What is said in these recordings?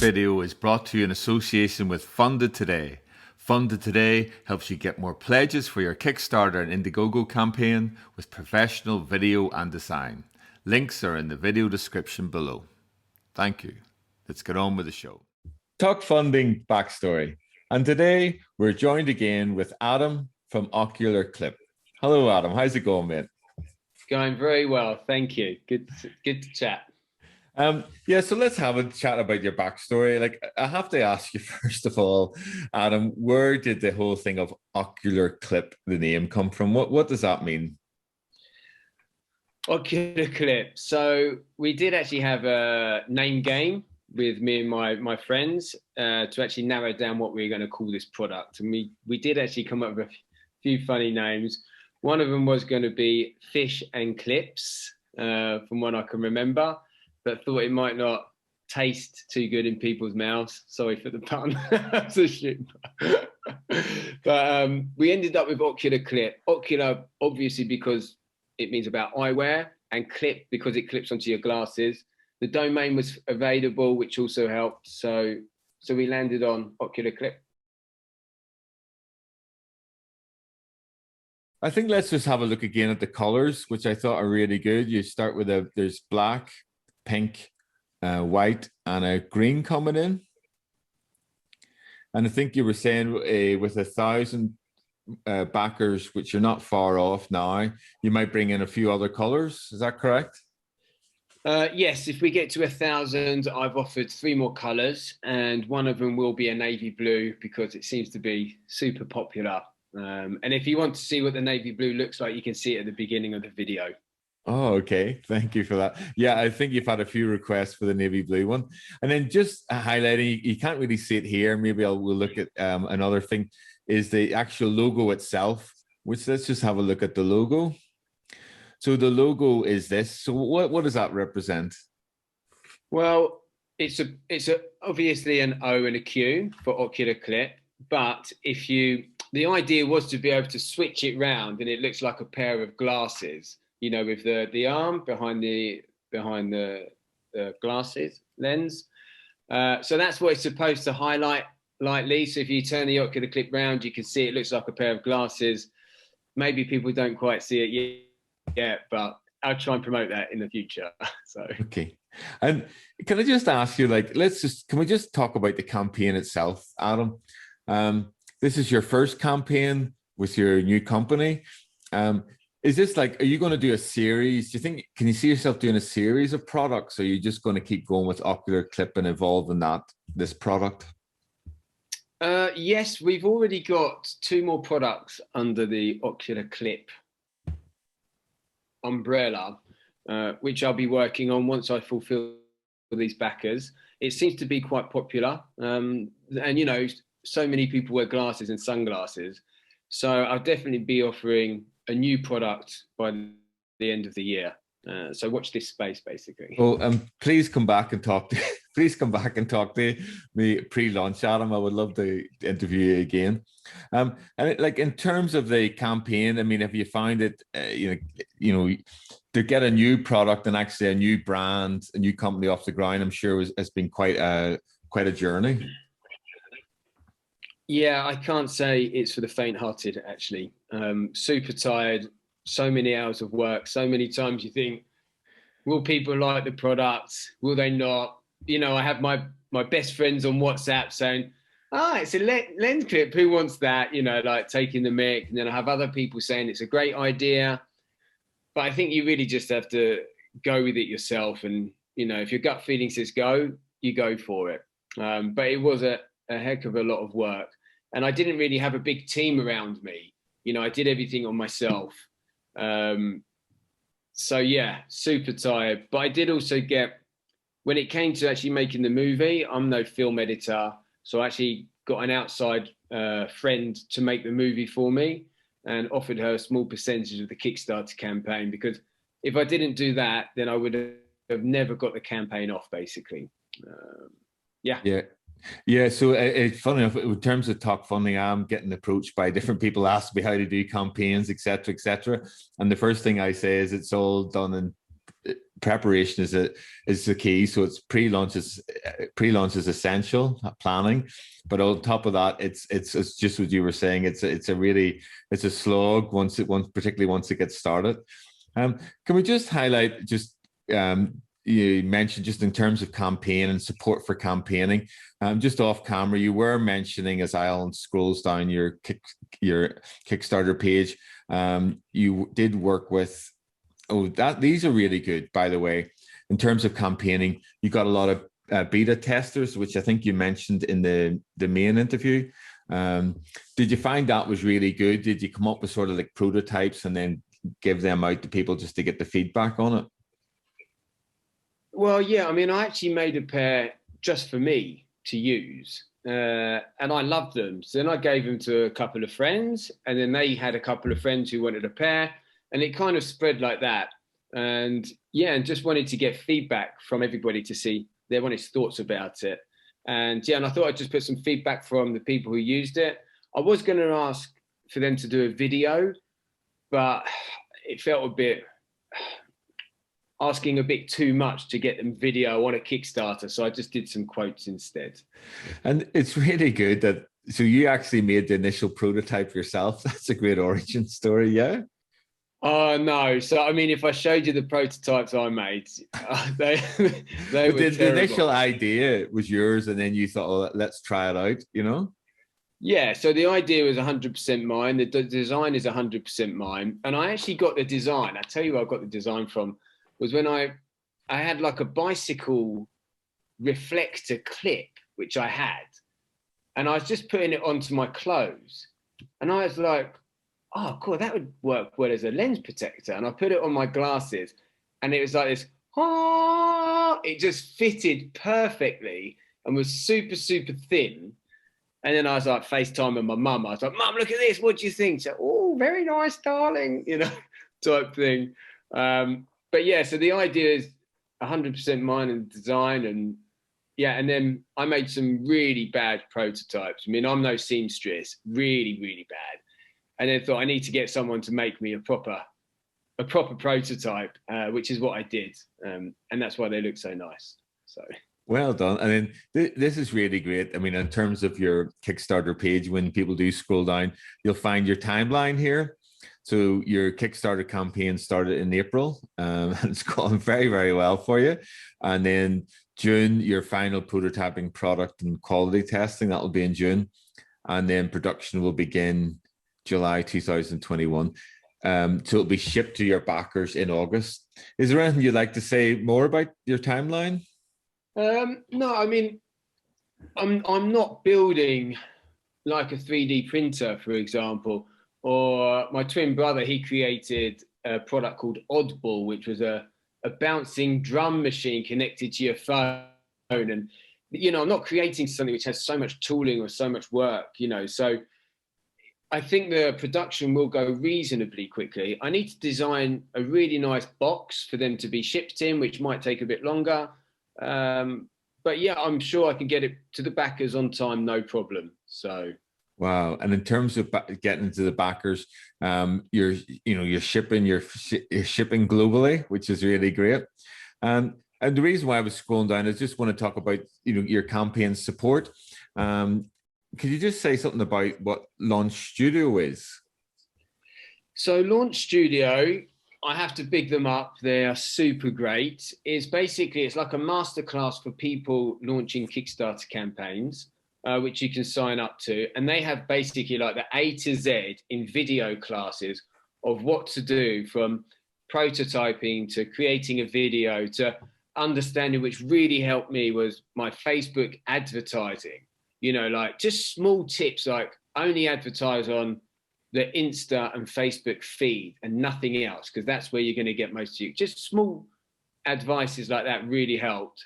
video is brought to you in association with Funded Today. Funded Today helps you get more pledges for your Kickstarter and Indiegogo campaign with professional video and design. Links are in the video description below. Thank you. Let's get on with the show. Talk Funding Backstory. And today we're joined again with Adam from OQULAR CLIP. Hello, Adam. How's it going, mate? Going very well, thank you. Good to chat. Yeah, so let's have a chat about your backstory. Like, I have to ask you first of all, Adam, where did the whole thing of OQULAR CLIP, the name, come from? What does that mean? OQULAR CLIP. So we did actually have a name game with me and my friends to actually narrow down what we were going to call this product, and we did actually come up with a few funny names. One of them was going to be Fish and Clips, from what I can remember, but thought it might not taste too good in people's mouths. Sorry for the pun. That's a shit. But we ended up with OQULAR CLIP. Ocular, obviously, because it means about eyewear, and clip because it clips onto your glasses. The domain was available, which also helped. So we landed on OQULAR CLIP. I think let's just have a look again at the colors, which I thought are really good. You start with there's black, pink, white, and a green coming in. And I think you were saying with 1,000 backers, which you're not far off now, you might bring in a few other colors. Is that correct? Yes, if we get to 1,000, I've offered 3 more colors, and one of them will be a navy blue because it seems to be super popular. And if you want to see what the navy blue looks like, you can see it at the beginning of the video. Oh, okay. Thank you for that. Yeah, I think you've had a few requests for the navy blue one. And then just highlighting, you can't really see it here. Maybe we'll look at another thing, is the actual logo itself, which let's just have a look at the logo. So the logo is this. So what does that represent? Well, it's obviously an O and a Q for OQULAR CLIP, but the idea was to be able to switch it round and it looks like a pair of glasses, you know, with the arm behind the glasses lens. So that's what it's supposed to highlight lightly. So if you turn the OQULAR CLIP round, you can see it looks like a pair of glasses. Maybe people don't quite see it yet, but I'll try and promote that in the future. So okay. And can I just ask you, like, can we just talk about the campaign itself, Adam? This is your first campaign with your new company. Is this like, are you going to do a series? Do you think, can you see yourself doing a series of products? Or are you just going to keep going with OQULAR CLIP and evolve in this product? Yes, we've already got 2 more products under the OQULAR CLIP umbrella, which I'll be working on once I fulfill these backers. It seems to be quite popular. And, you know, so many people wear glasses and sunglasses. So I'll definitely be offering a new product by the end of the year. So watch this space, basically. Well, please come back and talk to please come back and talk to me pre-launch, Adam. I would love to interview you again. And like in terms of the campaign, I mean, have you found it, you know, to get a new product and actually a new brand, a new company off the ground, I'm sure has been quite a journey. Yeah, I can't say it's for the faint-hearted, actually. Super tired, so many hours of work, so many times you think, will people like the product? Will they not? You know, I have my best friends on WhatsApp saying, it's a lens clip, who wants that? You know, like taking the mic. And then I have other people saying it's a great idea. But I think you really just have to go with it yourself. And, you know, if your gut feeling says go, you go for it. But it was a heck of a lot of work. And I didn't really have a big team around me. You know, I did everything on myself. So yeah, super tired. But I did also get, when it came to actually making the movie, I'm no film editor. So I actually got an outside friend to make the movie for me and offered her a small percentage of the Kickstarter campaign, because if I didn't do that, then I would have never got the campaign off, basically. Yeah, so it's funny enough, in terms of talk funding, I'm getting approached by different people, ask me how to do campaigns, etc., etc. And the first thing I say is it's all done in preparation is the key. So it's pre-launch is essential planning, but on top of that, it's just what you were saying. It's a slog particularly once it gets started. Can we just highlight just you mentioned just in terms of campaign and support for campaigning, just off camera, you were mentioning as Alan scrolls down your Kickstarter page, you did work with, these are really good, by the way, in terms of campaigning. You got a lot of beta testers, which I think you mentioned in the main interview. Did you find that was really good? Did you come up with sort of like prototypes and then give them out to people just to get the feedback on it? Well, yeah, I mean, I actually made a pair just for me to use, and I loved them. So then I gave them to a couple of friends, and then they had a couple of friends who wanted a pair, and it kind of spread like that. And yeah, and just wanted to get feedback from everybody to see their honest thoughts about it. And yeah, and I thought I'd just put some feedback from the people who used it. I was going to ask for them to do a video, but it felt a bit asking a bit too much to get them video on a Kickstarter. So I just did some quotes instead. And it's really good that, so you actually made the initial prototype yourself. That's a great origin story, yeah? Oh, no. So, I mean, if I showed you the prototypes I made, they were terrible. The initial idea was yours, and then you thought, oh, let's try it out, you know? Yeah, so the idea was 100% mine. The design is 100% mine. And I actually got the design. I tell you where I got the design from. Was when I had like a bicycle reflector clip, which I had, and I was just putting it onto my clothes, and I was like, oh, cool, that would work well as a lens protector. And I put it on my glasses, and it was like this, it just fitted perfectly and was super, super thin. And then I was like FaceTiming my mum. I was like, Mum, look at this. What do you think? She said, oh, very nice, darling, you know, type thing. But yeah, so the idea is 100% mine and design, and yeah, and then I made some really bad prototypes. I mean, I'm no seamstress, really, really bad. And then thought I need to get someone to make me a proper prototype, which is what I did, and that's why they look so nice. So well done. I mean, this is really great. I mean, in terms of your Kickstarter page, when people do scroll down, you'll find your timeline here. So your Kickstarter campaign started in April, and it's gone very, very well for you. And then June, your final prototyping product and quality testing, that will be in June. And then production will begin July 2021. So it'll be shipped to your backers in August. Is there anything you'd like to say more about your timeline? No, I mean, I'm not building like a 3D printer, for example. Or my twin brother, he created a product called Oddball, which was a bouncing drum machine connected to your phone. And, you know, I'm not creating something which has so much tooling or so much work, you know. So I think the production will go reasonably quickly. I need to design a really nice box for them to be shipped in, which might take a bit longer. But yeah, I'm sure I can get it to the backers on time, no problem. So. Wow. And in terms of getting into the backers, you're shipping globally, which is really great. And the reason why I was scrolling down is just want to talk about, you know, your campaign support. Could you just say something about what Launch Studio is? So Launch Studio, I have to big them up. They are super great. It's like a masterclass for people launching Kickstarter campaigns. Which you can sign up to. And they have basically like the A to Z in video classes of what to do, from prototyping to creating a video to understanding, which really helped me was my Facebook advertising. You know, like just small tips like only advertise on the Insta and Facebook feed and nothing else, because that's where you're going to get most of you. Just small advices like that really helped.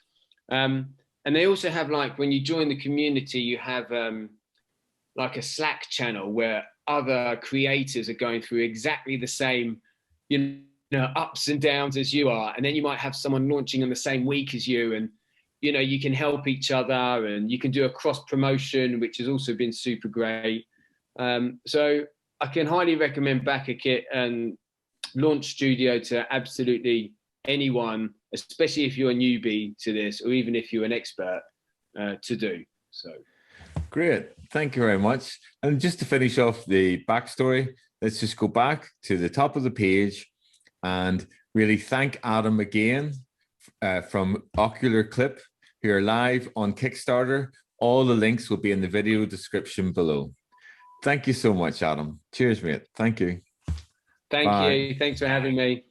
And they also have, like, when you join the community, you have like a Slack channel where other creators are going through exactly the same, you know, ups and downs as you are. And then you might have someone launching on the same week as you, and, you know, you can help each other and you can do a cross promotion, which has also been super great. So I can highly recommend BackerKit and Launch Studio to absolutely anyone, especially if you're a newbie to this, or even if you're an expert, to do. So great. Thank you very much. And just to finish off the backstory, let's just go back to the top of the page and really thank Adam again from Ocular Clip, who are live on Kickstarter. All the links will be in the video description below. Thank you so much, Adam. Cheers, mate. Thank you. thank Bye. you. Thanks for having me.